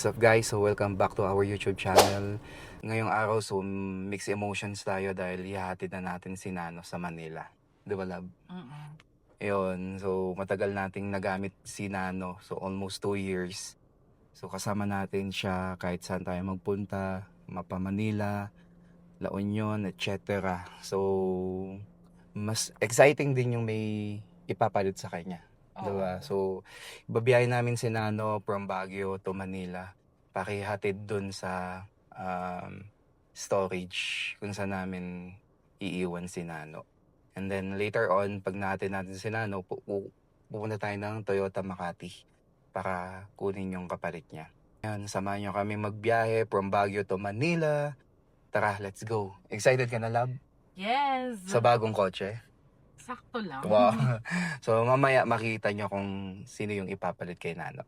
What's up guys? So welcome back to our YouTube channel. Ngayong araw so mixed emotions tayo dahil ihahatid na natin si Nano sa Manila. Di ba love? Ayun, so matagal nating nagamit si Nano. So almost 2 years. So kasama natin siya kahit saan tayo magpunta. Mapa Manila, La Union, etc. So mas exciting din yung may ipapalit sa kanya. Diba? So, babiyahin namin si Nano from Baguio to Manila. Pakihatid dun sa storage kung saan namin iiwan si Nano. And then later on, pag natin si Nano, pupunta tayo ng Toyota Makati para kunin yung kapalit niya. Yan, samahan nyo kami magbiyahe from Baguio to Manila. Tara, let's go. Excited ka na, love? Yes! Sa bagong kotse? Sakto lang. Wow. So mamaya makita nyo kung sino yung ipapalit kay Nano.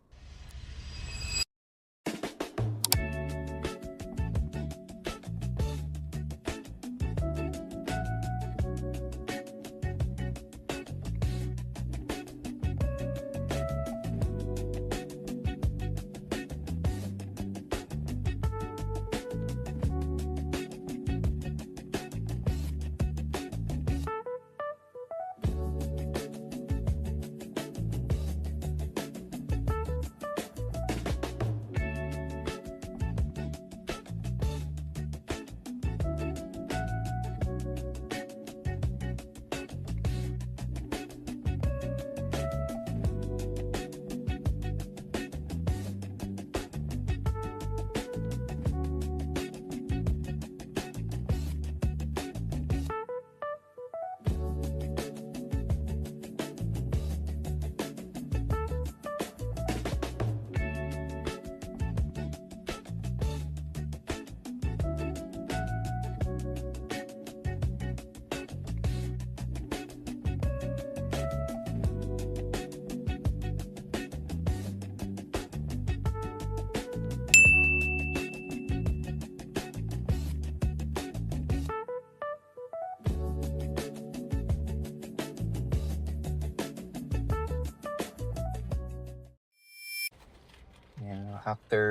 Yeah, after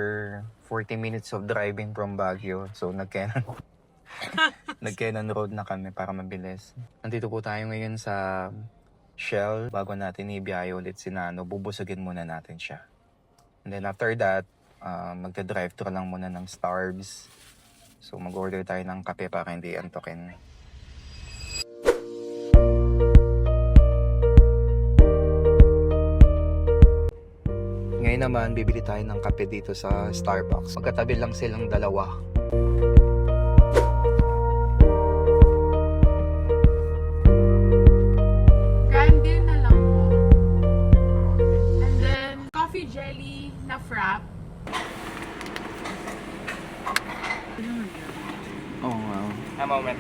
40 minutes of driving from Baguio, so nagkenan road na kami para mabilis. Nandito po tayo ngayon sa Shell. Bago natin ibiyahe ulit si Nano, bubusugin muna natin siya. And then after that, magta-drive-thru lang muna ng Starbucks. So mag-order tayo ng kape para hindi antokin. Ngayon naman, bibili tayo ng kape dito sa Starbucks. Magkatabi lang silang dalawa. Grande na lang po. And then, coffee jelly na frap. Oh, wow. A moment.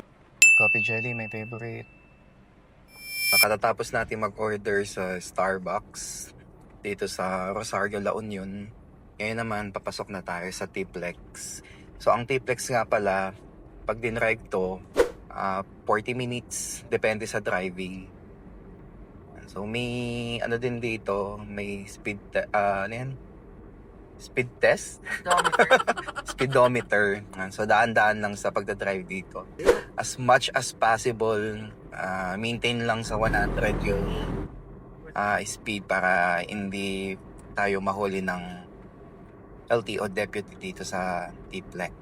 Coffee jelly, my favorite. Katatapos natin mag-order sa Starbucks dito sa Rosario, La Union. Ngayon naman, papasok na tayo sa T-Plex. So, ang T-Plex nga pala, pag dinrive to, 40 minutes, depende sa driving. So, may ano din dito, may speed test? Speedometer. So, daan-daan lang sa pagdadrive dito. As much as possible, maintain lang sa 100 yung speed para hindi tayo mahuli ng LTO deputy dito sa T-Plex.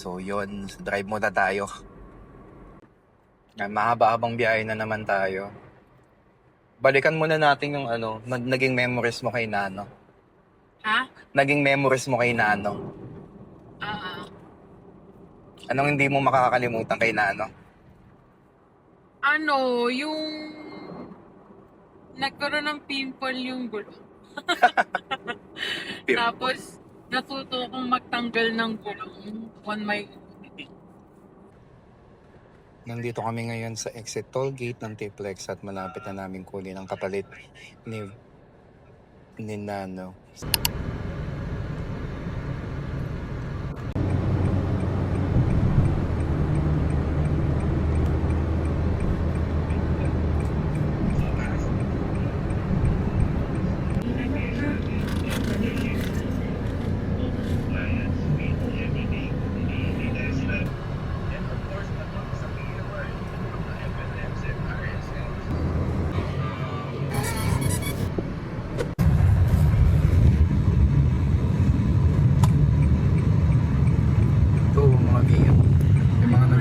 So yun, drive muna tayo. Mahaba-habang biyahe na naman tayo. Balikan muna natin yung naging memories mo kay Nano. Ha? Naging memories mo kay Nano. Anong hindi mo makakalimutan kay Nano? Yung nagkaroon ng pimple yung gulong. Tapos, natuto kong magtanggal ng gulong on my own. Nandito kami ngayon sa exit toll gate ng T-Plex at malapit na namin kunin ang kapalit ni Nano.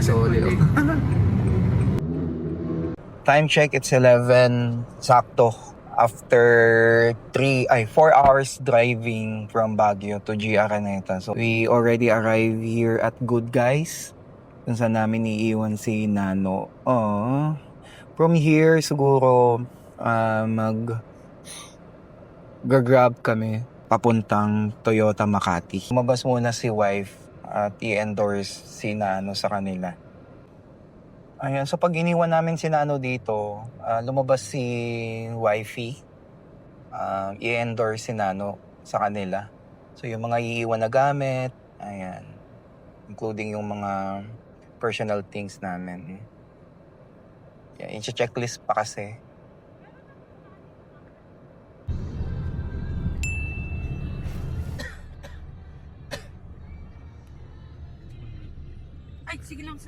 Solo. Time check, it's 11 sakto. After 4 hours driving from Baguio to G. Araneta. So we already arrived here at Good Guys. Kung saan namin iiwan si Nano. From here siguro grab kami papuntang Toyota Makati. Lumabas muna si wife at i-endorse si Nano sa kanila. Ayan, so pag iniwan namin si Nano dito, lumabas si wifey, i-endorse si Nano sa kanila. So yung mga iiwan na gamit, ayan, including yung mga personal things namin. Yeah, i-checklist pa kasi. Ay, sige lang.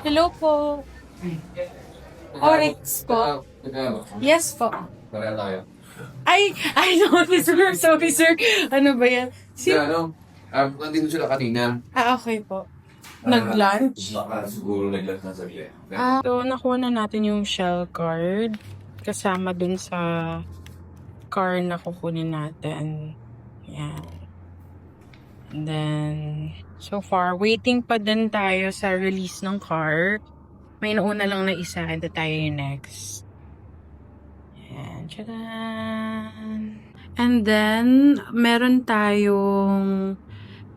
Hello po. Oryx po. Yes po. Ay, no, sorry sir. Ano ba yan? Nandito sila kanina. Okay po. Nag-lunch? Baka siguro nag-lunch na sabi. So, nakuha na natin yung Shell card. Kasama dun sa car na kukunin natin. Yan. And then, so far, waiting pa din tayo sa release ng car. May nauna lang na isa, and tayo yung next. Yan. Tchadan! And then, meron tayong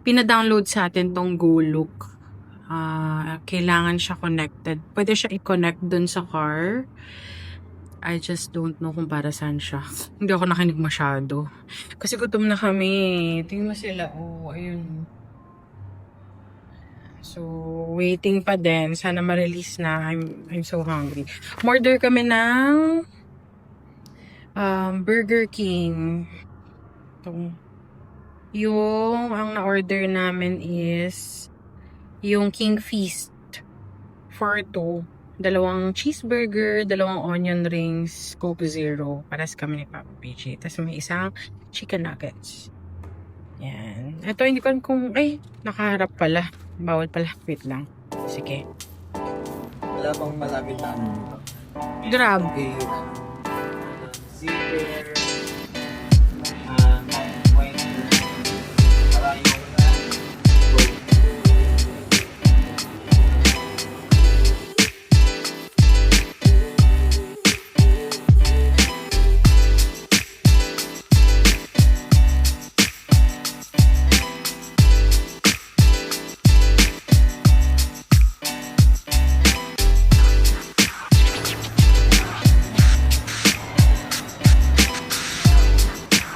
pina-download sa atin tong GoLook. Kailangan siya connected. Pwede siya i-connect dun sa car. I just don't know kung para saan siya. Hindi ako nakinig masyado. Kasi gutom na kami. Tingnan mo sila. Ayun. So, waiting pa din. Sana ma-release na. I'm so hungry. Order kami ng Burger King. Ang na-order namin is yung King Feast for 2. 2 cheeseburger, 2 onion rings, Coke Zero. Paras kami ni Papa PG. Tapos may isang chicken nuggets. Yan. Ito, hindi ko alam kung... Ay, nakaharap pala. Bawal pala. Wait lang. Sige. Wala pang malapit na ano. Grab. Zipper.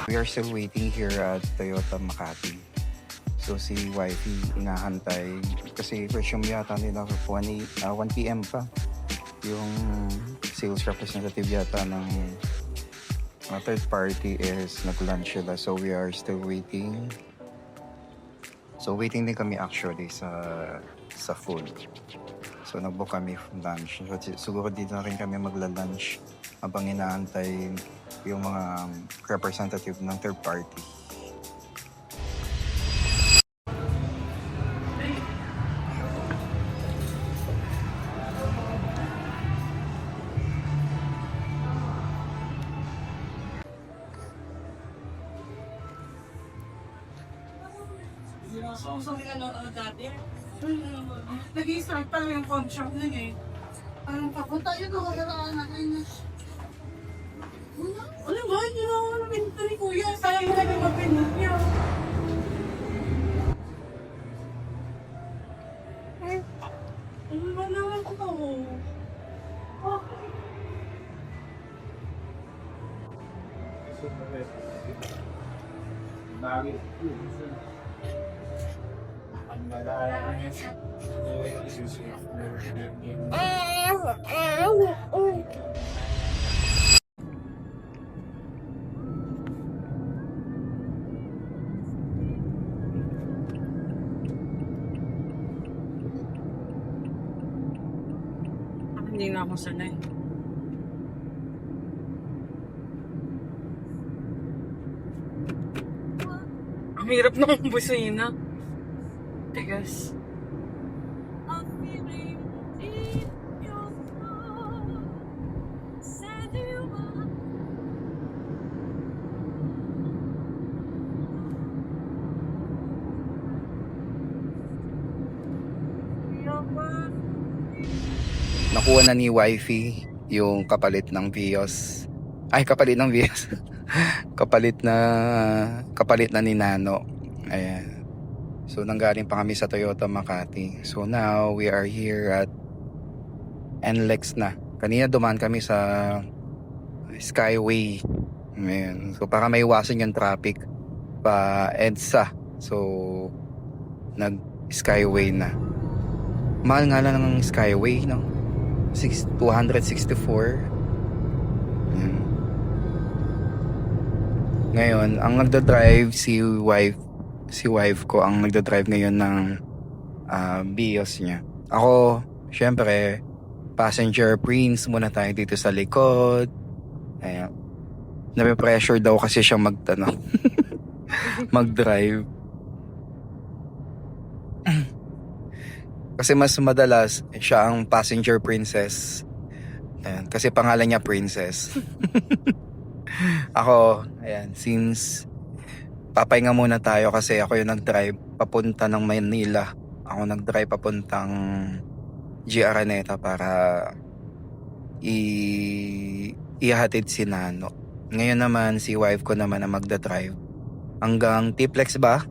We are still waiting here at Toyota Makati. So si wifey inahantay kasi resume yata nila 1 p.m. pa. Yung sales representative yata ng third party is nag-lunch sila. So we are still waiting. So waiting din kami actually sa food. So nag-book kami lunch. So, siguro dito na rin kami magla-lunch habang inaantay yung mga representative ng third party. Nag-i-start pa lang yung contract nun eh. Parang papunta yun ako na natin. Wala ba? Hindi na ako nabinta ni Kuya. Sayang na yung mapinot niya. Ano ba naman ko? Hindi na ako sanay. Ang hirap ng busina. Tigas. Nakuha na ni wifey yung kapalit ng Vios. Ay, kapalit ng Vios. kapalit na ni Nano. Ayan. So, nanggaling pa kami sa Toyota Makati. So, now, we are here at NLEX na. Kanina dumaan kami sa Skyway. Ayan. So, para maiwasan yung traffic pa EDSA. So, nag-Skyway na. Mahal nga lang ng Skyway, no? 264. Ayan. Ngayon, ang nagda-drive si wife ko ang nagda-drive ngayon ng Vios niya. Ako, syempre, passenger prince muna tayo dito sa likod. Ayan. Nape-pressure daw kasi siya mag-drive. Kasi mas madalas siya ang passenger princess. Ayan, kasi pangalan niya Princess. Ako, ayan, since papahinga muna tayo kasi ako yung nag-drive papunta ng Manila. Ako nag-drive papuntang GR Araneta para ihatid si Nano. Ngayon naman, si wife ko naman na magda-drive. Hanggang Tiplex ba?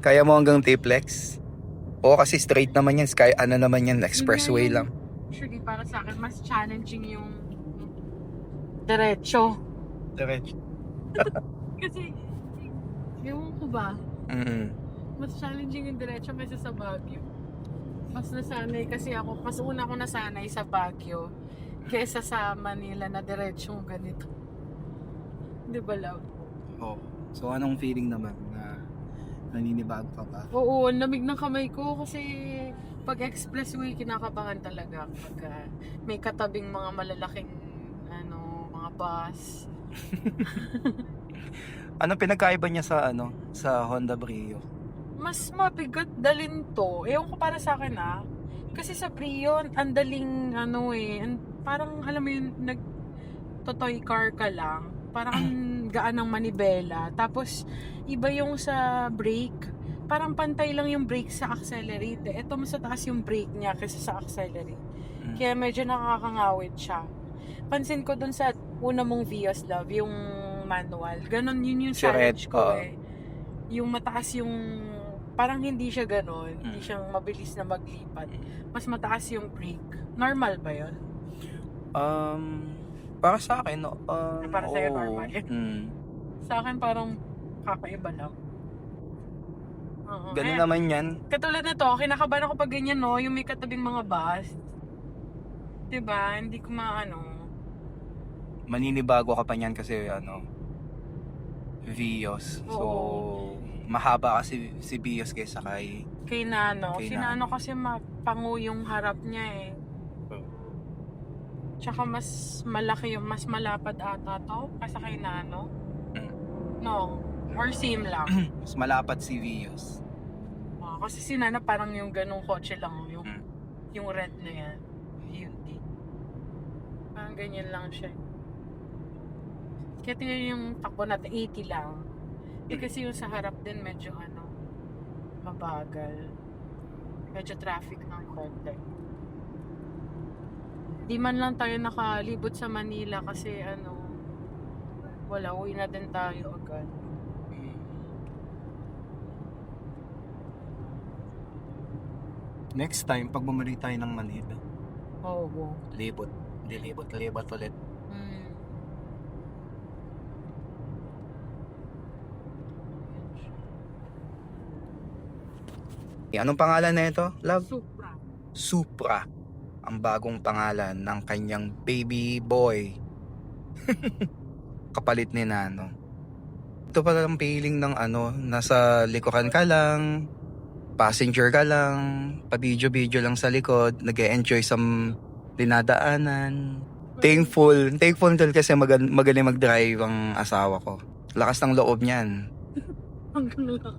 Kaya mo hanggang Tiplex? Oo, kasi straight naman yan. Ano naman yan, expressway lang. Actually, para sa akin, mas challenging yung diretso. Diretso. Kasi, ewan ko ba, Mm-hmm. mas challenging yung diretso kaysa sa Baguio. Mas nasanay kasi ako, mas una ako nasanay sa Baguio kaysa sa Manila na diretsong ganito. Di ba, love? Oh. So, anong feeling naman na naninibago ka pa? Oo, ang lamig ng kamay ko kasi pag expressway, kinakabahan talaga pag may katabing mga malalaking mga bus. Ano pinagkaiba niya sa Honda Brio? Mas mabigat dalin to. Ewan ko para sa akin kasi sa Brio, ang daling parang alam mo yun, nag-toy car ka lang. Parang gaan ng manibela. Tapos, iba yung sa brake. Parang pantay lang yung brake sa accelerate. Ito mas taas yung brake niya kaysa sa accelerate. Kaya medyo nakakangawit siya. Pansin ko dun sa una mong Vios, love, yung manual. Ganon yun yung challenge ko Yung mataas yung, parang hindi siya ganon. Hindi siyang mabilis na maglipat. Mas mataas yung brake. Normal ba yun? Para sa akin, Para sa'yo normal. Sa akin parang kakaiba lang. Ganun naman yan. Katulad na to, kinakabahan ako pag ganyan, yung may katabing mga bus. Diba? Hindi ko Maninibago ka pa niyan kasi Vios. So, mahaba kasi si Vios kaysa kay Nano. Kay Si Nano kasi mapango yung harap niya Tsaka mas malaki mas malapad ata to kaysa kay Nano. No? Or same lang? mas malapad si Vios. Kasi si Nano parang yung ganong kotse lang. Yung red na yan. Beauty. Parang ganyan lang siya. Kaya tingnan yung takbo natin, 80 lang. Kasi yung sa harap din medyo mabagal. Medyo traffic ng konti. Di man lang tayo nakalibot sa Manila kasi wala, uwi na din tayo agad. Next time, pag bumalik tayo ng Manila, Oo. libot ulit. Anong pangalan na ito, love? Supra. Supra. Ang bagong pangalan ng kanyang baby boy. Kapalit ni Nano. Ito pala ang feeling ng nasa likuran ka lang, passenger ka lang, pa-video-video lang sa likod, nag-e-enjoy sa dinadaanan. Thankful dun kasi magaling mag-drive ang asawa ko. Lakas ng loob niyan. Hanggang lang.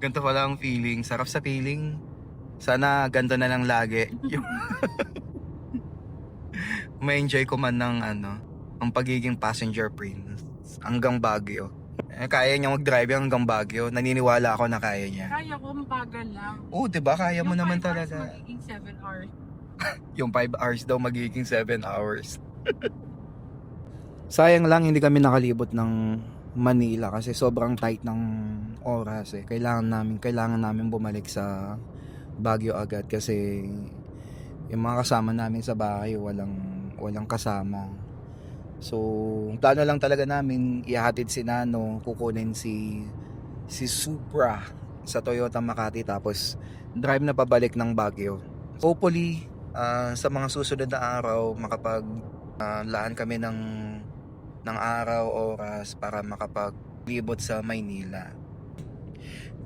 Ganito pala ang feeling. Sarap sa feeling. Sana ganito na lang lagi. Ma-enjoy ko man ng ang pagiging passenger prince hanggang Baguio. Kaya niya mag-drive hanggang Baguio. Naniniwala ako na kaya niya. Kaya ko, mabagal lang. Oo, diba? Kaya mo Yung naman 5 hours, talaga. magiging 7 hours. Yung 5 hours daw magiging 7 hours. Sayang lang hindi kami nakalibot ng Manila kasi sobrang tight ng oras eh. Kailangan namin bumalik sa Baguio agad kasi yung mga kasama namin sa bahay walang kasama. So, plano lang talaga namin ihahatid si Nano, kukunin si Supra sa Toyota Makati tapos drive na pabalik ng Baguio. Hopefully, sa mga susunod na araw makapaglaan kami ng araw, oras para makapaglibot sa Maynila.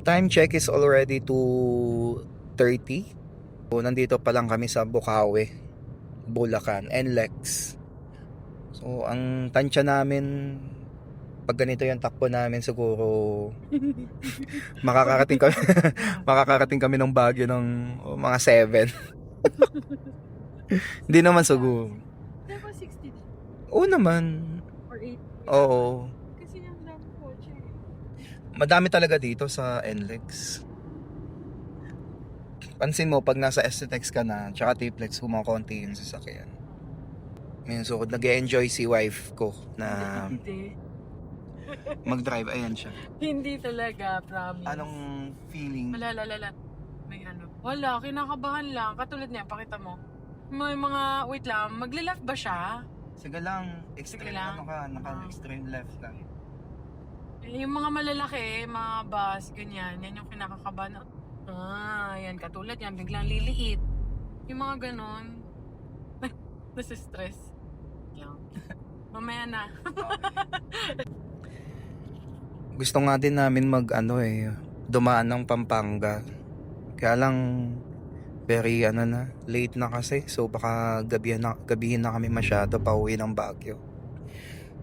Time check is already 2:30. So, nandito pa lang kami sa Bukawi, Bulacan, NLEX. So, ang tansya namin pag ganito yung takbo namin siguro makakarating kami ng Baguio ng mga 7. Hindi naman siguro. Diba 60 din? Oo naman. Or 8? Oo. Kasi yung lang kotse. Madami talaga dito sa NLEX. Pansin mo, pag nasa STX ka na, tsaka T-Flex, kumakonti yung sasakyan. So, nag-enjoy si wife ko na Hindi. mag-drive. Ayan siya. Hindi talaga, promise. Anong feeling? Malala. May Wala, kinakabahan lang. Katulad niya, pakita mo. May mga, wait lang, magle-left ba siya? Sige lang, extreme Sige lang. naka-extreme left lang. Yung mga malalaki, mga bus, ganyan, yan yung kinakakabahan. Yan, katulad yan, biglang liliit. Yung mga ganon, nasa-stress. Yan. Mamaya na. Gusto nga din namin dumaan ng Pampanga. Kaya lang very late na kasi. So baka gabihin na kami masyado pauwi ng Baguio.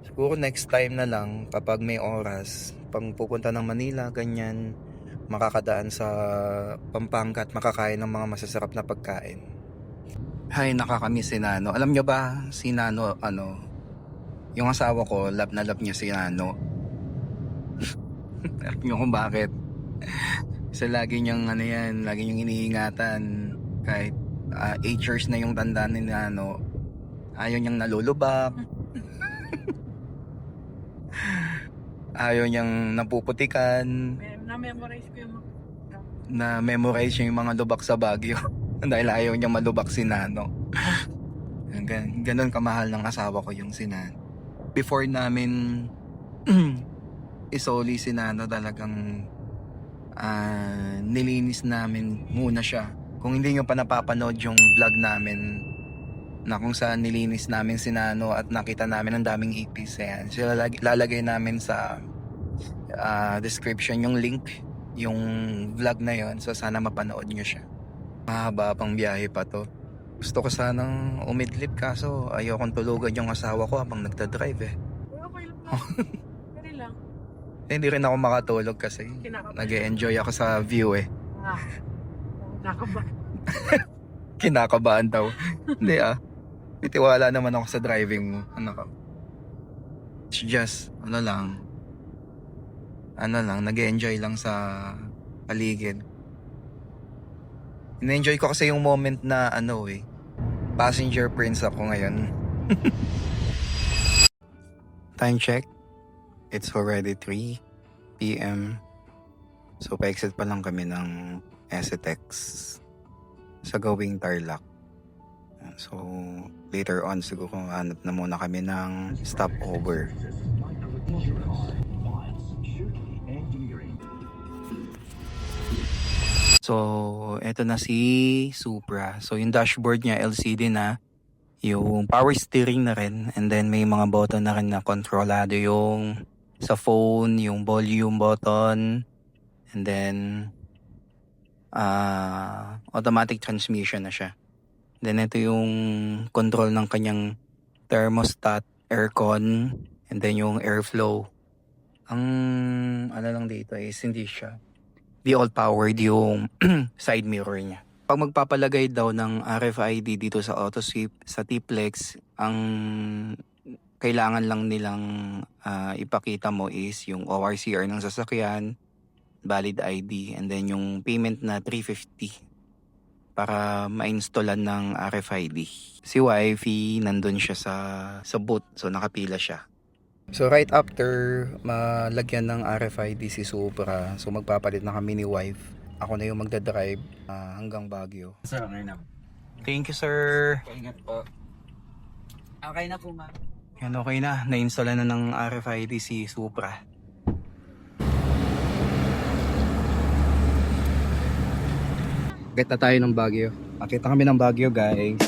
Siguro next time na lang kapag may oras, pang pupunta ng Manila, ganyan, makakadaan sa Pampanga at makakain ng mga masasarap na pagkain. Hay, nakakamiss si Nano. Alam nyo ba, si Nano, yung asawa ko, love na love niya si Nano. Alam nyo kung bakit? Kasi lagi niyang lagi niyang iniingatan. Kahit 8 years na yung tanda ni Nano, ayaw niyang nalulubak. Ayaw niyang napuputikan. Na-memorize ko yung Na-memorize yung mga lubak sa Baguio. Dahil ayaw niyang malubak si Nano. Ganon kamahal ng asawa ko yung si Nano. Before namin isoli si Nano, talagang nilinis namin muna siya. Kung hindi nyo pa napapanood yung vlog namin na kung saan nilinis namin si Nano at nakita namin ang daming ipis, yan. So, lalagay namin sa description yung link, yung vlog na yon. So sana mapanood nyo siya. Mahaba pang biyahe pa to. Gusto ko sanang umidlip kaso ayokong tulugan yung asawa ko habang nagdadrive eh. Okay lang. Pwede lang. Hindi rin ako makatulog kasi nag-e-enjoy ako sa view eh. Nakabahan. Kinakabahan daw. Hindi may tiwala naman ako sa driving mo. It's just nag-e-enjoy lang sa paligid. In-enjoy ko kasi yung moment na passenger prince ako ngayon. Time check. It's already 3 p.m. So pa-exit pa lang kami ng STX sa going Tarlac. So later on siguro hanap na muna kami ng stopover. So, eto na si Supra. So, yung dashboard niya LCD na, yung power steering na rin, and then may mga button na rin na kontrolado yung sa phone, yung volume button, and then automatic transmission na siya. Then ito yung control ng kanyang thermostat, aircon, and then yung airflow. Ang ano lang dito is hindi siya all powered yung side mirror niya. Pag magpapalagay daw ng RFID dito sa AutoSweep, sa T-Plex, ang kailangan lang nilang ipakita mo is yung ORCR ng sasakyan, valid ID, and then yung payment na 350 para ma-installan ng RFID. Si wifey, nandun siya sa boot, so nakapila siya. So right after malagyan ng RFID si Supra, so magpapalit na kami ni wife. Ako na yung magdadrive hanggang Baguio. Sir, okay na. Thank you, sir. Ingat po. Okay na po, ma'am. Yan, okay na. Na-install na ng RFID si Supra. Akit na tayo ng Baguio. Akit na kami ng Baguio, guys.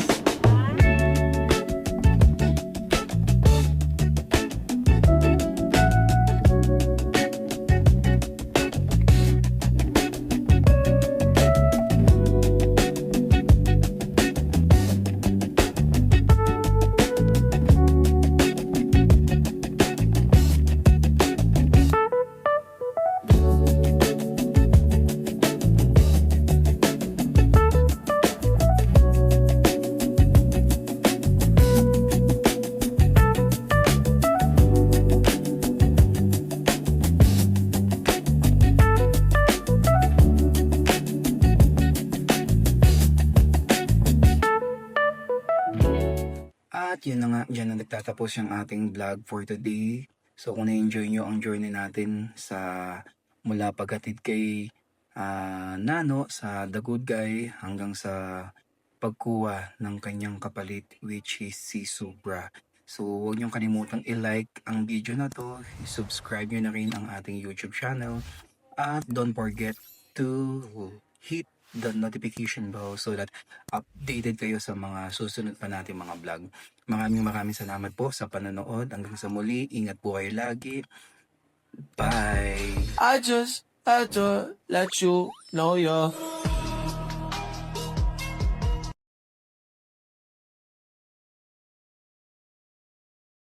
At yun na nga, dyan na nagtatapos yung ating vlog for today. So kung na-enjoy nyo ang journey natin sa mula paghatid kay Nano sa The Good Guy hanggang sa pagkuha ng kanyang kapalit, which is si Supra. So huwag niyong kalimutang i-like ang video na to, subscribe nyo na rin ang ating YouTube channel, at don't forget to hit the notification bell so that updated kayo sa mga susunod pa natin mga vlog. Maraming salamat po sa panonood. Hanggang sa muli, ingat po kayo lagi. Bye! I just had to let you know you're